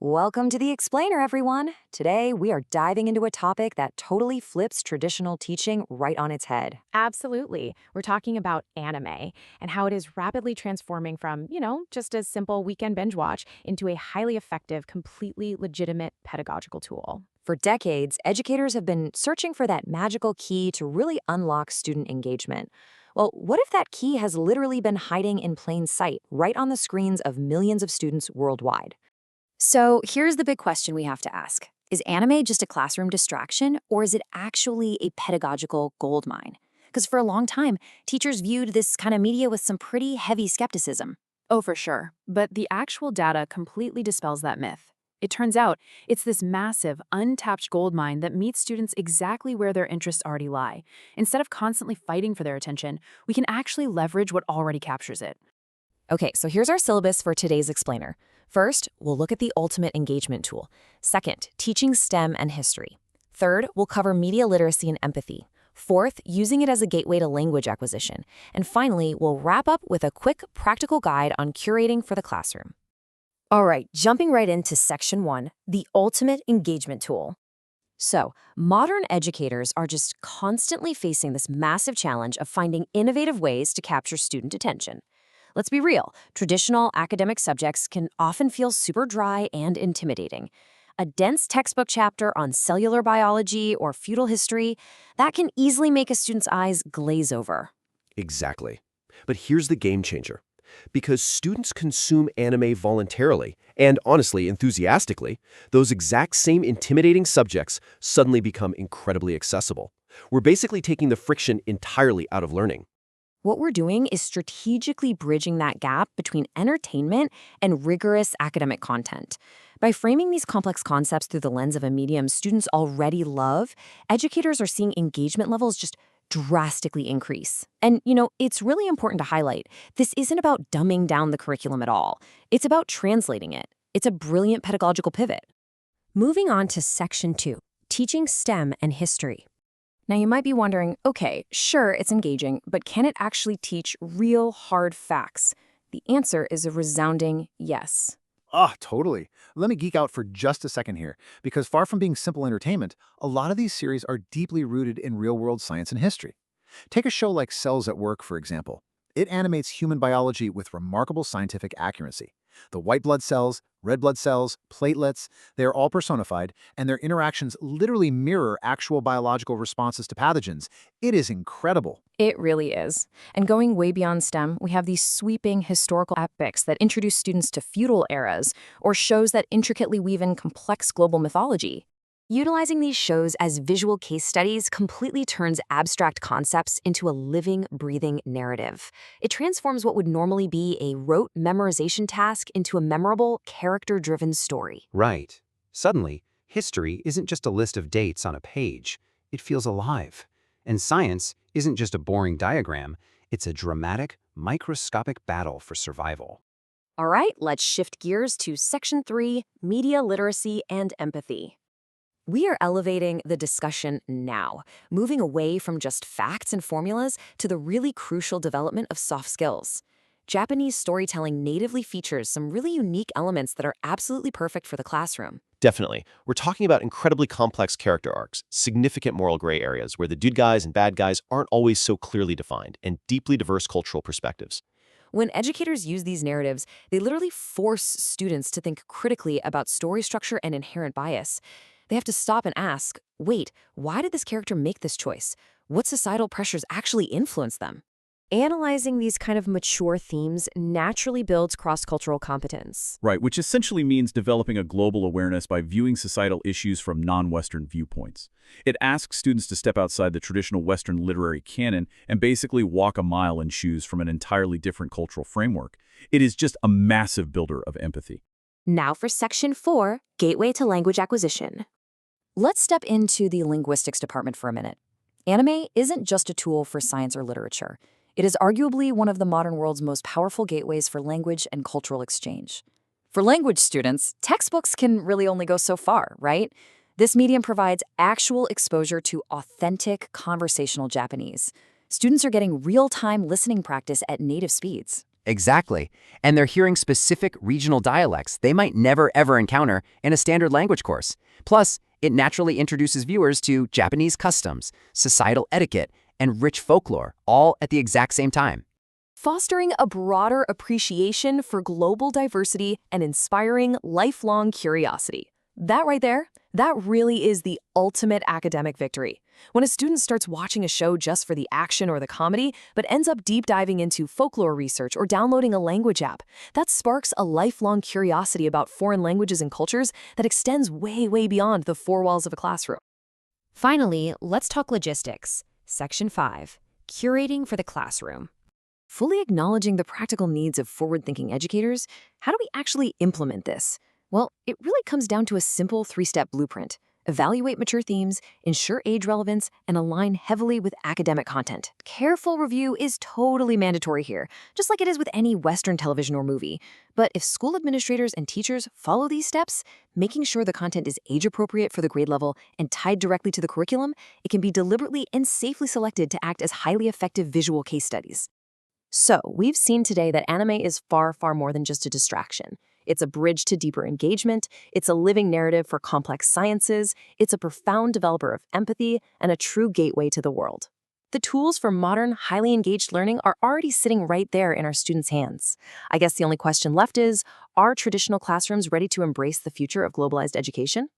Welcome to The Explainer, everyone. Today, we are diving into a topic that totally flips traditional teaching right on its head. Absolutely. We're talking about anime and how it is rapidly transforming from, just a simple weekend binge watch into a highly effective, completely legitimate pedagogical tool. For decades, educators have been searching for that magical key to really unlock student engagement. Well, what if that key has literally been hiding in plain sight, right on the screens of millions of students worldwide? So here's the big question we have to ask. Is anime just a classroom distraction, or is it actually a pedagogical goldmine? Because for a long time, teachers viewed this kind of media with some pretty heavy skepticism. Oh, for sure. But the actual data completely dispels that myth. It turns out it's this massive, untapped gold mine that meets students exactly where their interests already lie. Instead of constantly fighting for their attention, we can actually leverage what already captures it. Okay, so here's our syllabus for today's explainer. First, we'll look at the ultimate engagement tool. Second, teaching STEM and history. Third, we'll cover media literacy and empathy. Fourth, using it as a gateway to language acquisition. And finally, we'll wrap up with a quick practical guide on curating for the classroom. All right, jumping right into section 1, the ultimate engagement tool. So, modern educators are just constantly facing this massive challenge of finding innovative ways to capture student attention. Let's be real, traditional academic subjects can often feel super dry and intimidating. A dense textbook chapter on cellular biology or feudal history, that can easily make a student's eyes glaze over. Exactly. But here's the game changer. Because students consume anime voluntarily and, honestly, enthusiastically, those exact same intimidating subjects suddenly become incredibly accessible. We're basically taking the friction entirely out of learning. What we're doing is strategically bridging that gap between entertainment and rigorous academic content. By framing these complex concepts through the lens of a medium students already love, educators are seeing engagement levels just drastically increase. And, it's really important to highlight, this isn't about dumbing down the curriculum at all. It's about translating it. It's a brilliant pedagogical pivot. Moving on to section 2, teaching STEM and history. Now, you might be wondering, okay, sure, it's engaging, but can it actually teach real hard facts? The answer is a resounding yes. Ah, totally. Let me geek out for just a second here, because far from being simple entertainment, a lot of these series are deeply rooted in real-world science and history. Take a show like Cells at Work, for example. It animates human biology with remarkable scientific accuracy. The white blood cells, red blood cells, platelets, they are all personified, and their interactions literally mirror actual biological responses to pathogens. It is incredible. It really is. And going way beyond STEM, we have these sweeping historical epics that introduce students to feudal eras, or shows that intricately weave in complex global mythology. Utilizing these shows as visual case studies completely turns abstract concepts into a living, breathing narrative. It transforms what would normally be a rote memorization task into a memorable, character-driven story. Right. Suddenly, history isn't just a list of dates on a page. It feels alive. And science isn't just a boring diagram. It's a dramatic, microscopic battle for survival. All right, let's shift gears to Section 3, Media Literacy and Empathy. We are elevating the discussion now, moving away from just facts and formulas to the really crucial development of soft skills. Japanese storytelling natively features some really unique elements that are absolutely perfect for the classroom. Definitely. We're talking about incredibly complex character arcs, significant moral gray areas where the good guys and bad guys aren't always so clearly defined, and deeply diverse cultural perspectives. When educators use these narratives, they literally force students to think critically about story structure and inherent bias. They have to stop and ask, wait, why did this character make this choice? What societal pressures actually influence them? Analyzing these kind of mature themes naturally builds cross-cultural competence. Right, which essentially means developing a global awareness by viewing societal issues from non-Western viewpoints. It asks students to step outside the traditional Western literary canon and basically walk a mile in shoes from an entirely different cultural framework. It is just a massive builder of empathy. Now for Section 4, Gateway to Language Acquisition. Let's step into the linguistics department for a minute. Anime isn't just a tool for science or literature. It is arguably one of the modern world's most powerful gateways for language and cultural exchange. For language students, textbooks can really only go so far, right? This medium provides actual exposure to authentic conversational Japanese. Students are getting real-time listening practice at native speeds. Exactly. And they're hearing specific regional dialects they might never ever encounter in a standard language course. Plus, it naturally introduces viewers to Japanese customs, societal etiquette, and rich folklore, all at the exact same time. Fostering a broader appreciation for global diversity and inspiring lifelong curiosity. That right there, that really is the ultimate academic victory. When a student starts watching a show just for the action or the comedy, but ends up deep diving into folklore research or downloading a language app, that sparks a lifelong curiosity about foreign languages and cultures that extends way, way beyond the four walls of a classroom. Finally, let's talk logistics. Section 5, Curating for the Classroom. Fully acknowledging the practical needs of forward-thinking educators, how do we actually implement this? Well, it really comes down to a simple three-step blueprint. Evaluate mature themes, ensure age relevance, and align heavily with academic content. Careful review is totally mandatory here, just like it is with any Western television or movie. But if school administrators and teachers follow these steps, making sure the content is age-appropriate for the grade level and tied directly to the curriculum, it can be deliberately and safely selected to act as highly effective visual case studies. So, we've seen today that anime is far, far more than just a distraction. It's a bridge to deeper engagement, it's a living narrative for complex sciences, it's a profound developer of empathy, and a true gateway to the world. The tools for modern, highly engaged learning are already sitting right there in our students' hands. I guess the only question left is, are traditional classrooms ready to embrace the future of globalized education?